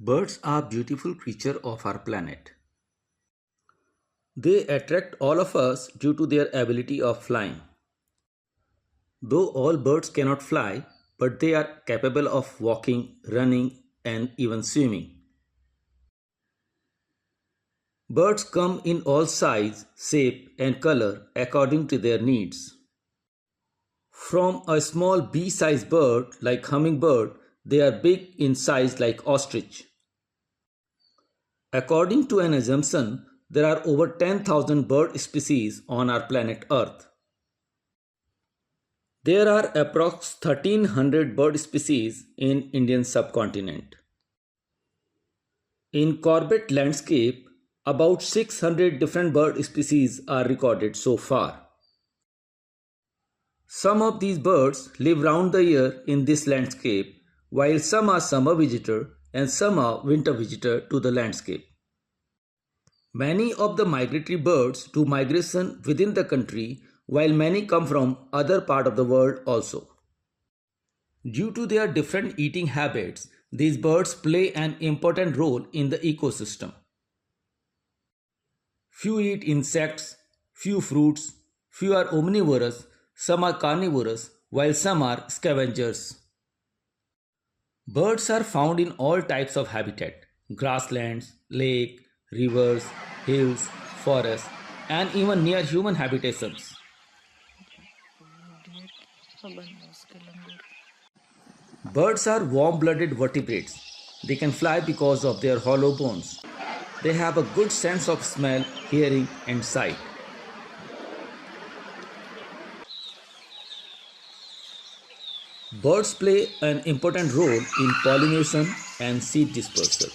Birds are beautiful creatures of our planet. They attract all of us due to their ability of flying. Though all birds cannot fly, but they are capable of walking, running, and even swimming. Birds come in all size, shape, and color according to their needs. From a small bee-sized bird like hummingbird, they are big in size like ostrich. According to an assumption, there are over 10,000 bird species on our planet Earth. There are approx 1300 bird species in Indian subcontinent. In Corbett landscape, about 600 different bird species are recorded so far. Some of these birds live round the year in this landscape, while some are summer visitor and some are winter visitor to the landscape. Many of the migratory birds do migration within the country, while many come from other part of the world also. Due to their different eating habits, these birds play an important role in the ecosystem. Few eat insects, few fruits, few are omnivorous, some are carnivorous, while some are scavengers. Birds are found in all types of habitat: grasslands, lakes, rivers, hills, forests, and even near human habitations. Birds are warm-blooded vertebrates. They can fly because of their hollow bones. They have a good sense of smell, hearing, and sight. Birds play an important role in pollination and seed dispersal.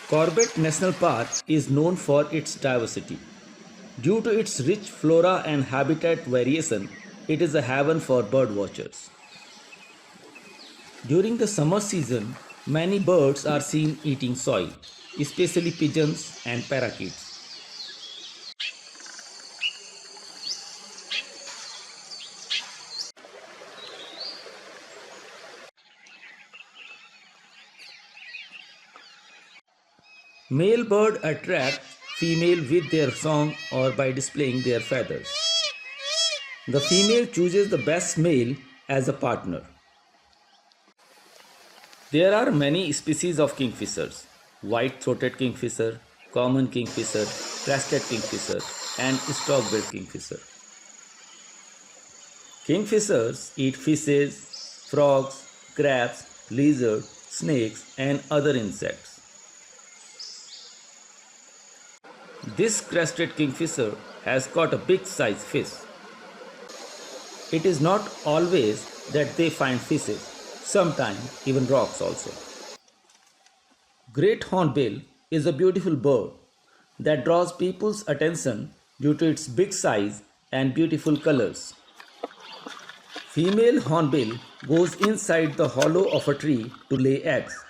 Corbett National Park is known for its diversity. Due to its rich flora and habitat variation, it is a haven for bird watchers. During the summer season, many birds are seen eating soil, especially pigeons and parakeets. Male bird attract female with their song or by displaying their feathers. The female chooses the best male as a partner. There are many species of kingfishers: white-throated kingfisher, common kingfisher, crested kingfisher, and stalk-billed kingfisher. Kingfishers eat fishes, frogs, crabs, lizards, snakes, and other insects. This crested kingfisher has caught a big size fish. It is not always that they find fishes, sometimes even rocks also. Great hornbill is a beautiful bird that draws people's attention due to its big size and beautiful colors. Female hornbill goes inside the hollow of a tree to lay eggs.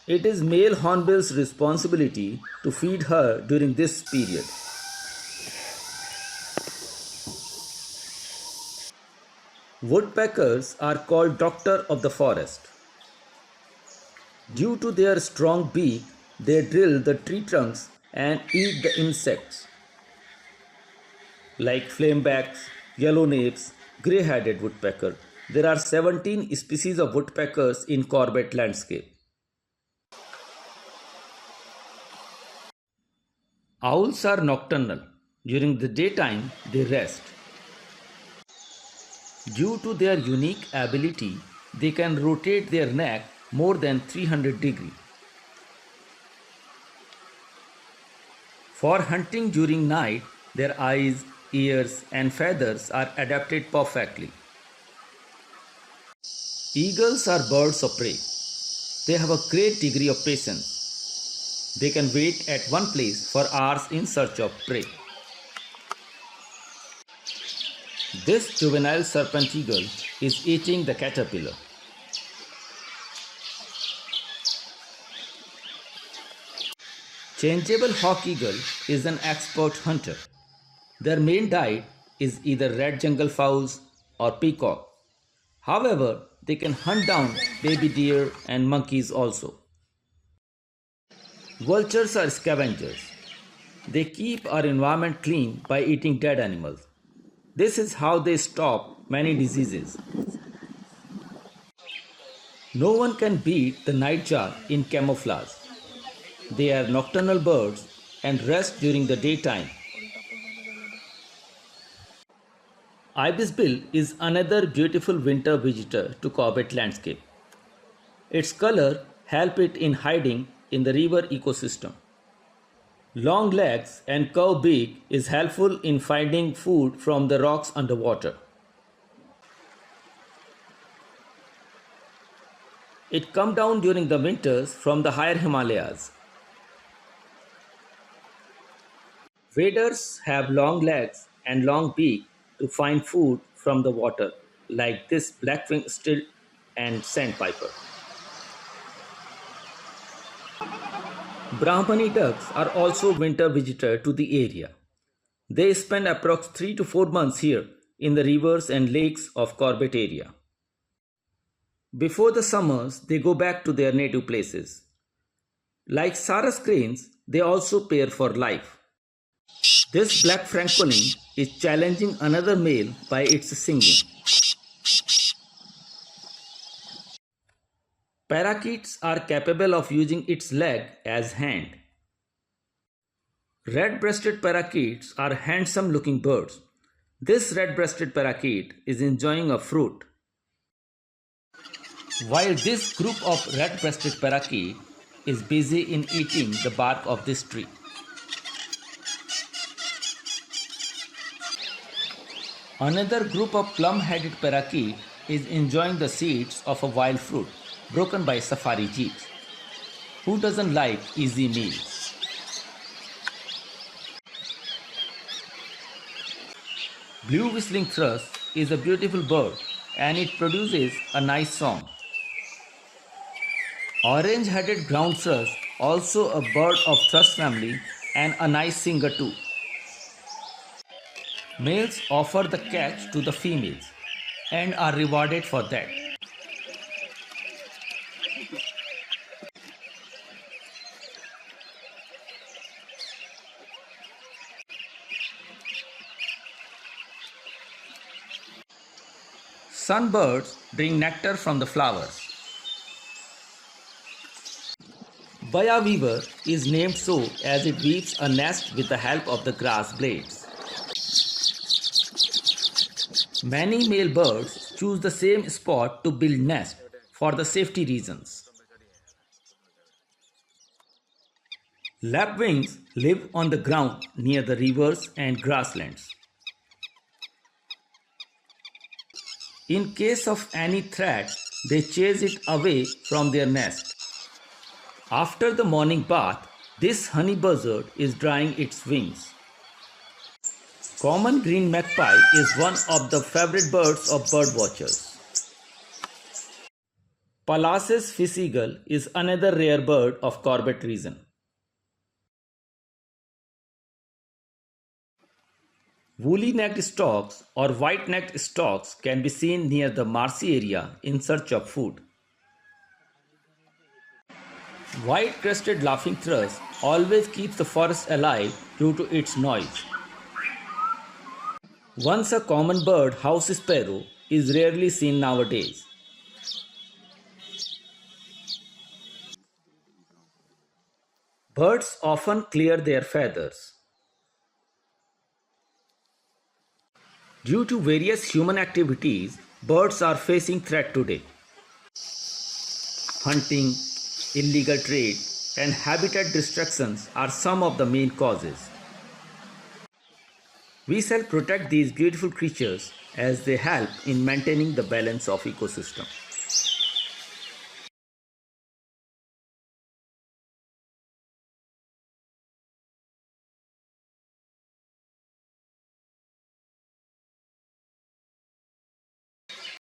It is male hornbill's responsibility to feed her during this period. Woodpeckers are called doctor of the forest. Due to their strong beak, they drill the tree trunks and eat the insects like flamebacks, yellow-napes, grey-headed woodpecker. There are 17 species of woodpeckers in Corbett landscape. Owls are nocturnal. During the daytime, they rest. Due to their unique ability, they can rotate their neck more than 300 degrees. For hunting during night, their eyes, ears, and feathers are adapted perfectly. Eagles are birds of prey. They have a great degree of patience. They can wait at one place for hours in search of prey. This juvenile serpent eagle is eating the caterpillar. Changeable hawk eagle is an expert hunter. Their main diet is either red jungle fowls or peacock. However, they can hunt down baby deer and monkeys also. Vultures are scavengers. They keep our environment clean by eating dead animals. This is how they stop many diseases. No one can beat the nightjar in camouflage. They are nocturnal birds and rest during the daytime. Ibisbill is another beautiful winter visitor to Corbett landscape. Its color help it in hiding in the river ecosystem. Long legs and curved beak is helpful in finding food from the rocks underwater. It comes down during the winters from the higher Himalayas. Waders have long legs and long beak to find food from the water, like this black-winged stilt and sandpiper. Brahmani ducks are also winter visitor to the area. They spend approx 3 to 4 months here in the rivers and lakes of Corbett area. Before the summers, they go back to their native places. Like Sarus cranes, they also pair for life. This black francolin is challenging another male by its singing. Parakeets are capable of using its leg as hand. Red-breasted parakeets are handsome looking birds. This red-breasted parakeet is enjoying a fruit. While this group of red-breasted parakeet is busy in eating the bark of this tree. Another group of plum-headed parakeet is enjoying the seeds of a wild fruit broken by safari jeeps. Who doesn't like easy meals? Blue whistling thrush is a beautiful bird and it produces a nice song. Orange-headed ground thrush, also a bird of thrush family and a nice singer too. Males offer the catch to the females and are rewarded for that. Sunbirds drink nectar from the flowers. Baya weaver is named so as it weaves a nest with the help of the grass blades. Many male birds choose the same spot to build nest for the safety reasons. Lapwings live on the ground near the rivers and grasslands. In case of any threat, they chase it away from their nest. After the morning bath, this honey buzzard is drying its wings. Common green magpie is one of the favorite birds of bird watchers. Pallas's fish-eagle is another rare bird of Corbett region. Woolly-necked storks or white-necked storks can be seen near the marshy area in search of food. White-crested laughing thrush always keeps the forest alive due to its noise. Once a common bird, house sparrow, is rarely seen nowadays. Birds often clear their feathers. Due to various human activities, birds are facing threat today. Hunting, illegal trade, and habitat destructions are some of the main causes. We shall protect these beautiful creatures as they help in maintaining the balance of ecosystem.